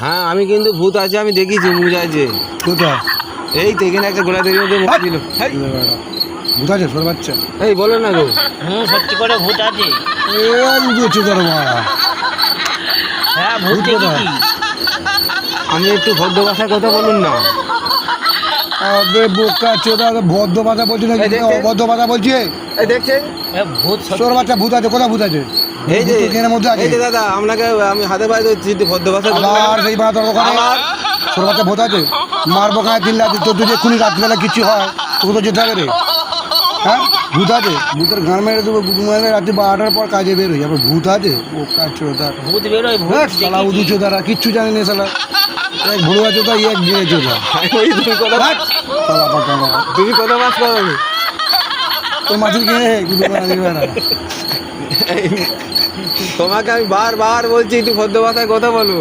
হ্যাঁ আমি কিন্তু ভূত আছে, আমি দেখেছি মুজ আছে। কোথায়? এই তো এখানে একটা গোলা দেখে মুখ দিল। ভূত আছে সর বাচ্চা? এই বলো না গো। সত্যি করে ভূত আছে। বুঝেছি তোর মা। হ্যাঁ ভূত দেখেছি। আমি একটু ভদ্র ভাষায় কথা বলুন না। আবে বোকা চোদা, ভদ্র ভাষা বলছি না এই দেখতে। অভদ্র ভাষা বলছি? এই দেখছেন ভূত তোর বাচ্চা ভূত আছে? কোথায় ভূত আছে? এই যে ট্রেনের মধ্যে আছে। এই যে দাদা আপনাকে আমি হাতে পায়ে ধরছি, একটু ভদ্র ভাষায় বলুন না। আবার সেই বাঁধর ওখানে আমার তোর বাচ্চা ভূত আছে? মারবো খায় 3 রাত, তোর যদি এক্ষুনি রাত্রিবেলা কিছু হয় তোকে তো যেতে হবে রে। হ্যাঁ ভূত আছে? ভূতের গান মেরে দেবো, মেরে রাত্রি 12টার পর কাজে বের হই। আবার ভূত আছে? বোকা চোদা, ভূত বেরোয় ভূত শালা উদু দেখেছি। চোদারা কিচ্ছু জানে না শালা। এক ভুলুয়া চোদা, এক গিয়ে চোদা। ওই তুমি কথা শালা পাকা বাবা। তুমি কথা বাস করো। তোর মাছের গিয়ে তোমাকে আমি বারবার বলছি একটু ভদ্র ভাষায় কথা বলো।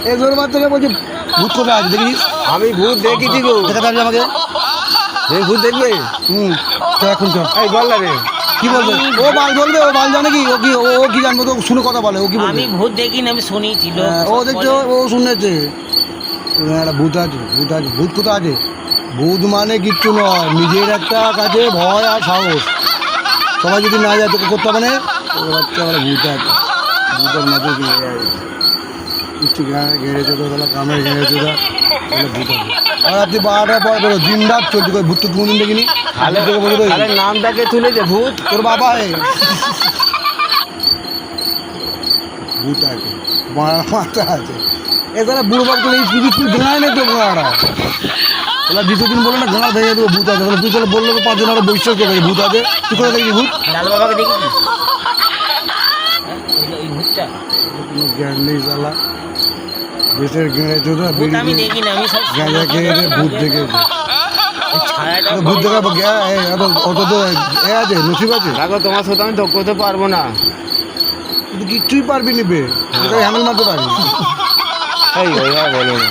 এই তোর বাচ্চাকে বলছি ভূত কোথায় আছে দেখিস? আমি ভূত দেখেছি গো। দেখাতে পারবি আমাকে? এই ভূত দেখবে? চল এখন চল। এই বল না রে। কি বলবে? ও বাল বলবে, ও বাল জানে কি? ও কি জানবো? তো শুনে কথা বলে, ও কি বলবে? আমি ভূত দেখিনি, আমি শুনেছি লোক ও দেখছে, ও শুনেছে একটা ভূত আছে। ভূত আছে? ভূত কোথায় আছে? ভূত মানে কিচ্ছু নয়, নিজের একটা কাছে ভয় আর সাহস। সবাই যদি না যায় তোকে করতে হবে না। ওর বাচ্চা বলে ভূত আছে, ভূতের মাঝে কিচ্ছু ঘেড়েছে তো, তাহলে কামড়ে ঘেড়েছে তো বলে ভূত আছে। আর রাত্রি 12টার পর বেরো, দিন রাত চলছে। ভূত তো কোনোদিন দেখিনি। তাহলে নামটাকে তুলেছে ভূত। তোর বাবা ভূত আছে, মাথা আছে। এখানে বুড়ো বাপ তো এই স্কুল গাঁয় নেই তো গাঁড়া। তাহলে দ্বিতীয় দিন বললো না গাঁড় ভেঙে দেবো ভূত আছে। তাহলে তুই তাহলে বললো 5 জন আরো বিশ্বাস করবে ভূত আছে। তুই করে দেখবি ভূত? লাল বাবাকে দেখেছিস? ওই ভূতটা কোনো জ্ঞান নেই শালা। দেশের গেঁড়ে চোদা ভূত আমি দেখিনি, আমি সব গাঁজা খেয়ে ভূত দেখেছে। ওই ছায়াটা ভূত দেখাবো অত তো এ আছে, নসিব আছে। দেখো তোমার সাথে আমি তর্ক করতে পারবো না। তুই কিচ্ছুই পারবি নিবে, হ্যান্ডেল মারতে পারবি। এই বলো না।